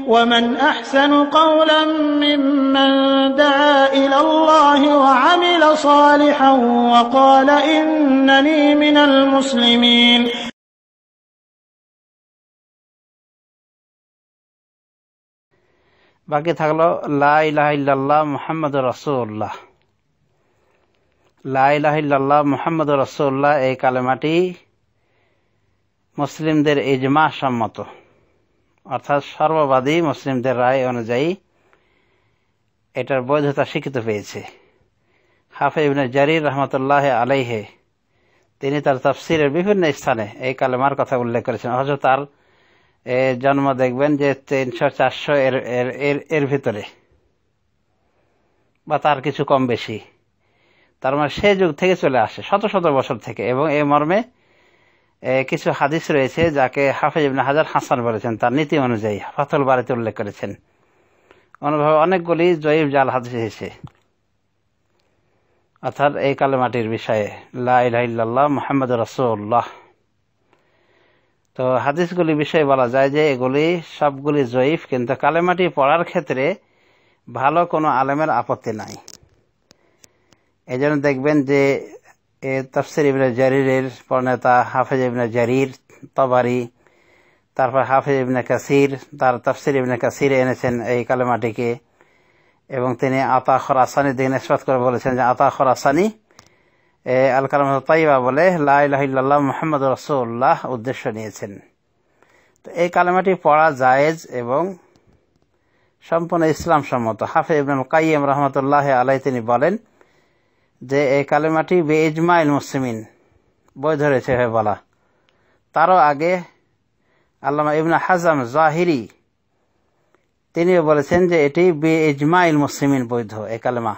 ومن أحسن قولا ممن دعا إلى الله وعمل صالحا وقال إنني من المسلمين। বাকি থাকলো লা ইলাহা ইল্লাল্লাহ মুহাম্মাদুর রাসূলুল্লাহ। লা ইলাহা ইল্লাল্লাহ মুহাম্মাদুর রাসূলুল্লাহ এই কালেমাটি মুসলিমদের ইজমা সম্মত, অর্থাৎ সর্ববাদী মুসলিমদের রায় অনুযায়ী এটার বৈধতা স্বীকৃত পেয়েছে। হাফেজ ইবনে জারির রহমতুল্লাহ আলাইহে তিনি তার তাফসিরের বিভিন্ন স্থানে এই কালেমার কথা উল্লেখ করেছেন। অথচ তার জন্ম দেখবেন যে 300-400 এর ভিতরে বা তার কিছু কম বেশি, তার মানে সে যুগ থেকে চলে আসে, শত শত বছর থেকে। এবং এই মর্মে কিছু হাদিস রয়েছে যাকে হাফেজ ইবনে হাজার হাসান বলেছেন, তার নীতি অনুযায়ী ফাথুল বারিতে উল্লেখ করেছেন। অনুভাবে অনেকগুলি জয়ীফ জাল হাদিস এসেছে অর্থাৎ এই কালেমাটির বিষয়ে, লা ইলাহা ইল্লাল্লাহ মুহাম্মাদুর রাসূলুল্লাহ। তো হাদিসগুলি বিষয়ে বলা যায় যে এগুলি সবগুলি জয়ীফ, কিন্তু কালেমাটি পড়ার ক্ষেত্রে ভালো কোনো আলেমের আপত্তি নাই। এই জন্য দেখবেন যে তাফসির ইবনে জারিরের প্রণেতা হাফেজ ইবনে জারির তাবারি, তারপর হাফেজ ইবনে কাসির তার তাফসির ইবনে কাসিরে এনেছেন এই কালেমাটিকে, এবং তিনি আতা খোরাসানি দিকে নিসবত করে বলেছেন যে আতা খোরাসানি আল কালামাত তাইয়্যিবা বলে লা ইলাহা ইল্লাল্লাহ মুহাম্মাদুর রাসূলুল্লাহ উদ্দেশ্য নিয়েছেন। তো এই কালেমাটি পড়া জায়েজ এবং সম্পূর্ণ ইসলাম সম্মত। হাফেজ ইবনুল কাইয়্যিম রাহমাতুল্লাহি আলাইহি তিনি বলেন যে এই কালেমাটি বিইজমাইল মুসলিমিন বৈধ রয়েছে হয়ে বলা। তারও আগে আল্লামা ইবনে হাজম জাহিরি তিনিও বলেছেন যে এটি বিইজমাইল মুসলিমিন বৈধ এই কালেমা,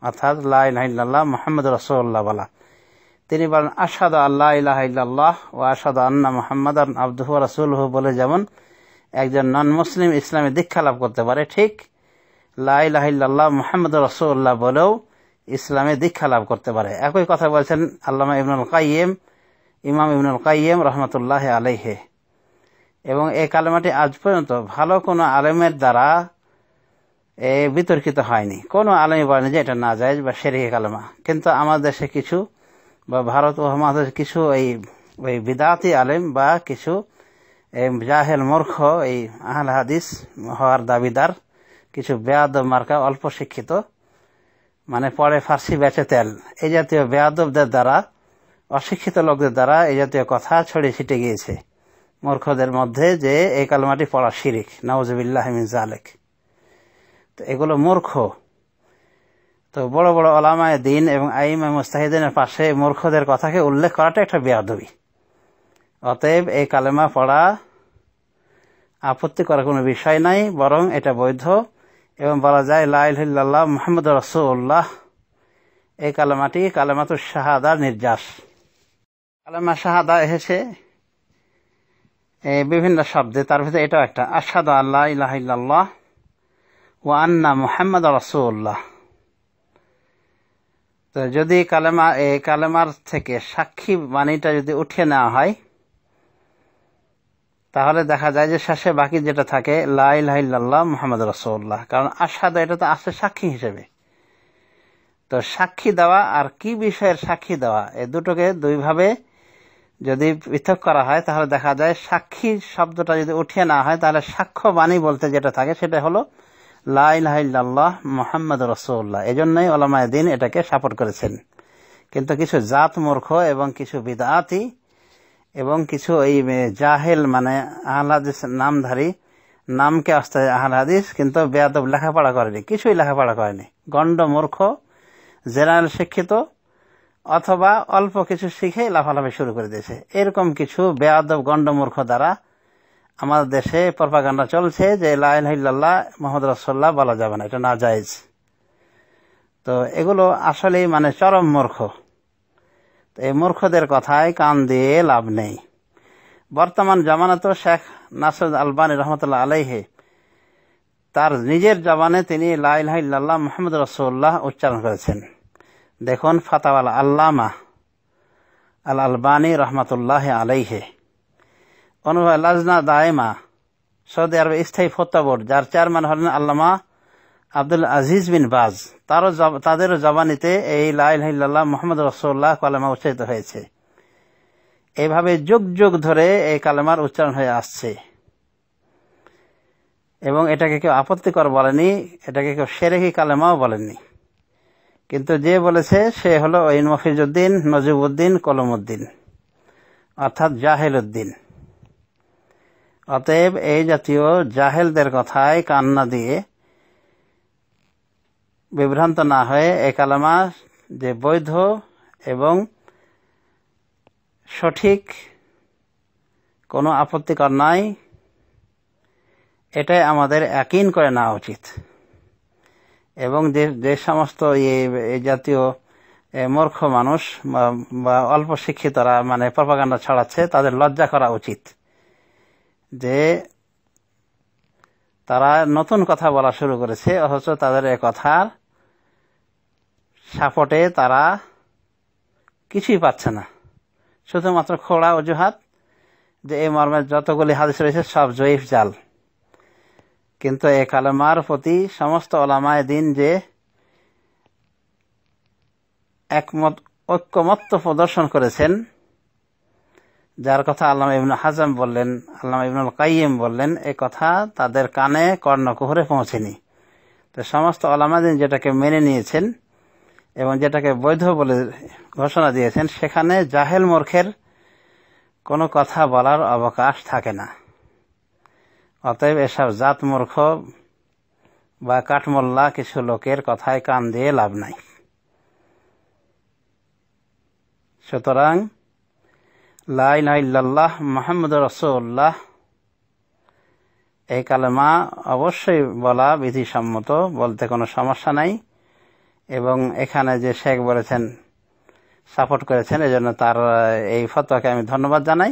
অর্থাৎ লা ইলাহা ইল্লাল্লাহ মুহাম্মাদুর রাসূলুল্লাহ বলা। তিনি বলেন আশহাদু আল্লা ইলাহা ইল্লাল্লাহ ওয়া আশহাদু আন্না মুহাম্মাদান আবদুহু ওয়া রাসূলুহু বলে যেমন একজন নন মুসলিম ইসলামে দীক্ষা লাভ করতে পারে, ঠিক লা ইলাহা ইল্লাল্লাহ মুহাম্মাদুর রাসূলুল্লাহ বলেও ইসলামে দীক্ষা লাভ করতে পারে। একই কথা বলছেন আল্লামা ইবনুল কাইয়্যিম, ইমাম ইবনুল কাইয়্যিম রহমতুল্লাহি আলাইহি। এবং এই কালেমাটি আজ পর্যন্ত ভালো কোনো আলেমের দ্বারা বিতর্কিত হয়নি। কোনো আলেমই বলেনি যে এটা নাজায়েজ বা শিরকি কালেমা। কিন্তু আমাদের দেশে কিছু বা ভারত ও আমাদের কিছু ওই বিদাতি আলেম বা কিছু জাহেল মূর্খ এই আহলে হাদিস হওয়ার দাবিদার কিছু বেয়াদব মার্কা অল্প শিক্ষিত, মানে পরে ফার্সি বেচে তেল, এই জাতীয় বেয়াদবদের দ্বারা, অশিক্ষিত লোকদের দ্বারা এই জাতীয় কথা ছড়িয়ে ছিটে গিয়েছে মূর্খদের মধ্যে যে এই কালেমাটি পড়া শিরিক, নাউযুবিল্লাহি মিন যালিক। তো এগুলো মূর্খ। তো বড় বড় উলামায়ে দ্বীন এবং আইম্মা মুজতাহিদিনের পাশে মূর্খদের কথাকে উল্লেখ করাটা একটা বেয়াদবি। অতএব এই কালেমা পড়া আপত্তি করার কোনো বিষয় নাই, বরং এটা বৈধ। এবং বলা যায় লা ইলাহা ইল্লাল্লাহ মুহাম্মাদুর রাসূলুল্লাহ এই কালেমাটি কালেমাতুশ শাহাদার নির্যাস। কালেমা শাহাদা এসেছে বিভিন্ন শব্দে, তার ভিতরে এটাও একটা, আশহাদু আল্লা ইলাহা ইল্লাল্লাহ ওয়া আন্না মুহাম্মাদুর রাসূলুল্লাহ। তো যদি কালেমার থেকে সাক্ষী বাণীটা যদি উঠিয়ে নেওয়া হয় তাহলে দেখা যায় যে শেষে বাকি যেটা থাকে লা ইলাহা ইল্লাল্লাহ মুহাম্মাদুর রাসূলুল্লাহ। কারণ আশহাদু এটা তো আছে সাক্ষী হিসেবে। তো সাক্ষী দেওয়া আর কি বিষয়ের সাক্ষী দেওয়া, এই দুটোকে দুইভাবে যদি পৃথক করা হয় তাহলে দেখা যায় সাক্ষী শব্দটা যদি উঠিয়ে নেওয়া হয় তাহলে সাক্ষ্য বাণী বলতে যেটা থাকে সেটা হলো লা ইলাহা ইল্লাল্লাহ মুহাম্মাদুর রাসূলুল্লাহ। এজন্যই উলামায়ে দ্বীন এটাকে সাপোর্ট করেছেন। কিন্তু কিছু জাত মূর্খ এবং কিছু বিদআতি এবং কিছু এই জাহেল মানে আহলে হাদিস নামধারী, নামকে আসতে আহলে হাদিস কিন্তু বেয়াদব লেখাপড়া করেনি, কিছুই লেখাপড়া করেনি, গণ্ড মূর্খ, জেনারেল শিক্ষিত অথবা অল্প কিছু শিখে লাফালাফি শুরু করে দিয়েছে। এরকম কিছু বেয়াদব গণ্ড মূর্খ দ্বারা আমাদের দেশে প্রপাগান্ডা চলছে যে লা ইলাহা ইল্লাল্লাহ মুহাম্মাদুর রাসূলুল্লাহ বলা যাবে না, এটা নাজায়েজ। তো এগুলো আসলেই মানে চরম মূর্খ। তো এই মূর্খদের কথায় কান দিয়ে লাভ নেই। বর্তমান জামানাতেও শেখ নাসির আলবানী রহমতুল্লাহ আলাইহি তার নিজের জবানে তিনি লা ইলাহা ইল্লাল্লাহ মুহাম্মাদুর রাসূলুল্লাহ উচ্চারণ করেছেন। দেখুন ফাতাওয়াল আল্লামা আল আলবানী রহমতুল্লাহ আলাইহি, অনুভব লাজনা দায়মা সৌদি আরবে স্থায়ী ফতোয়া বোর্ড, যার চেয়ারম্যান হলেন আল্লামা আব্দুল আজিজ বিন বাজ, তাদেরও জবানিতে এই লা ইলাহা ইল্লাল্লাহ মুহাম্মাদুর রাসূলুল্লাহ কালেমা উচ্চারিত হয়েছে। এইভাবে যুগ যুগ ধরে এই কালেমার উচ্চারণ হয়ে আসছে এবং এটাকে কেউ আপত্তিকর বলেনি, এটাকে কেউ শিরকি কালেমাও বলেননি। কিন্তু যে বলেছে সে হলো ওইন মফিজউদ্দিন নজিবউদ্দিন কলমউদ্দিন, অর্থাৎ জাহেল উদ্দিন। অতএব এই জাতীয় জাহেলদের কথায় কান না দিয়ে বিভ্রান্ত না হয়ে এই কালেমা যে বৈধ এবং সঠিক, কোনো আপত্তিকর নাই, এটাই আমাদের ইয়াকিন করে নেওয়া উচিত। এবং যে সমস্ত এই জাতীয় মূর্খ মানুষ বা অল্প শিক্ষিতরা মানে প্রপাগান্ডা ছড়াচ্ছে, তাদের লজ্জা করা উচিত যে তারা নতুন কথা বলা শুরু করেছে, অথচ তাদের এ কথার সাপোর্টে তারা কিছুই পাচ্ছে না, শুধুমাত্র খোড়া অজুহাত যে এই মর্মের যতগুলি হাদিস রয়েছে সব জয়ীফ জাল। কিন্তু এই কালেমার প্রতি সমস্ত উলামায়ে দ্বীন যে ঐক্যমত্য প্রদর্শন করেছেন, যার কথা আল্লামা ইবনে হাজম বললেন, আল্লামা ইবনুল কাইয়িম বললেন, এই কথা তাদের কানে কর্ণকুহরে পৌঁছেনি। তো সমস্ত উলামায়ে দ্বীন যেটাকে মেনে নিয়েছেন এবং যেটাকে বৈধ বলে ঘোষণা দিয়েছেন, সেখানে জাহেল মূর্খের কোনো কথা বলার অবকাশ থাকে না। অতএব এসব জাত মূর্খ বা কাঠমোল্লা কিছু লোকের কথায় কান দিয়ে লাভ নাই। সুতরাং লা ইলাহা ইল্লাল্লাহ মুহাম্মাদুর রাসূলুল্লাহ এই কালেমা অবশ্যই বলা বিধিসম্মত, বলতে কোনো সমস্যা নাই। এবং এখানে যে শেখ বলেছেন, সাপোর্ট করেছেন, এজন্য তার এই ফতোয়াকে আমি ধন্যবাদ জানাই।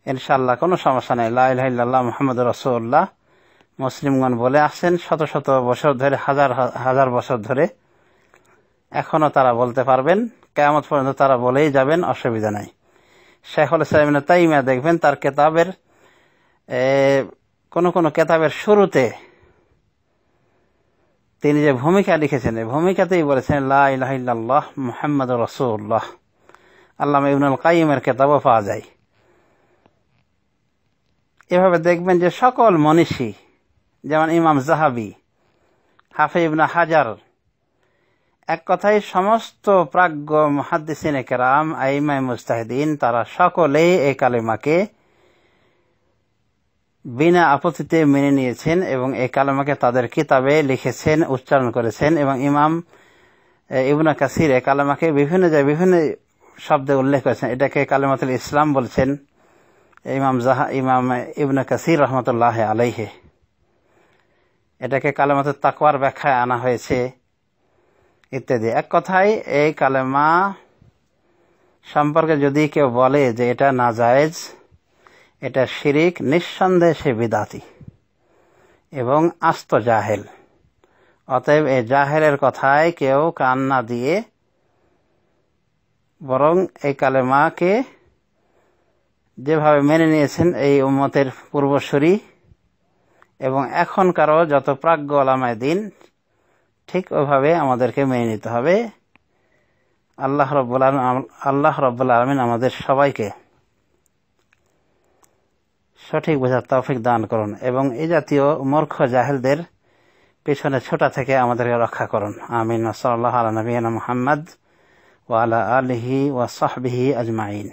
ইনশাআল্লাহ কোনো সমস্যা নেই। লা ইলাহা ইল্লাল্লাহ মুহাম্মাদুর রাসূলুল্লাহ মুসলিমগণ বলে আসছেন শত শত বছর ধরে, হাজার হাজার বছর ধরে, এখনো তারা বলতে পারবেন, কিয়ামত পর্যন্ত তারা বলেই যাবেন, অসুবিধা নাই। শাইখুল ইসলাম ইবনে তাইমিয়া দেখবেন তার কেতাবের কোন কোন কেতাবের শুরুতে তিনি যে ভূমিকা লিখেছেন, এই ভূমিকাতেই বলেছেন লা ইলাহা ইল্লাল্লাহ মুহাম্মাদুর রাসূলুল্লাহ। আল্লামা ইবনুল কাইয়িমের কেতাবও পাওয়া যায়। এভাবে দেখবেন যে সকল মনীষী, যেমন ইমাম যাহাবী, হাফিজ ইবনে হাজার, এক কথায় সমস্ত প্রাজ্ঞ মুহাদ্দিসিনে কেরাম, আইমায়ে মুজতাহিদিন, তারা সকলেই এই কালেমাকে বিনা আপত্তিতে মেনে নিয়েছেন এবং এই কালেমাকে তাদের কিতাবে লিখেছেন, উচ্চারণ করেছেন। এবং ইমাম ইবনে কাসির এই কালেমাকে বিভিন্ন জায়গায় বিভিন্ন শব্দে উল্লেখ করেছেন। এটাকে কালেমাতুল ইসলাম বলছেন ইমাম ইবনে কাসির রহমতুল্লাহ আলাইহি। এটাকে কালেমাতুত তাকওয়ার ব্যাখ্যায় আনা হয়েছে ইত্যাদি। এক কথায় এই কালেমা সম্পর্কে যদি কেউ বলে যে এটা নাজায়েজ, এটা শিরিক, নিঃসন্দেহে সে বিদআতি এবং আস্ত জাহেল। অতএব এই জাহেলের কথায় কেউ কান না দিয়ে বরং এই কালেমাকে যেভাবে মেনে নিয়েছেন এই উম্মতের পূর্বসূরি এবং এখনকারও যত প্রাজ্ঞ উলামায়ে দ্বীন, ঠিক ওইভাবে আমাদেরকে মেনে নিতে হবে। আল্লাহ রাব্বুল আলামিন আমাদের সবাইকে সঠিক বোঝার তৌফিক দান করুন এবং এই জাতীয় মূর্খ জাহেলদের পিছনে ছোটা থেকে আমাদেরকে রক্ষা করুন। আমিন। সাল্লাল্লাহু আলা নবিয়িনা মুহাম্মদ ওয়া আলা আলিহি ওয়া সাহবিহি আজমাইন।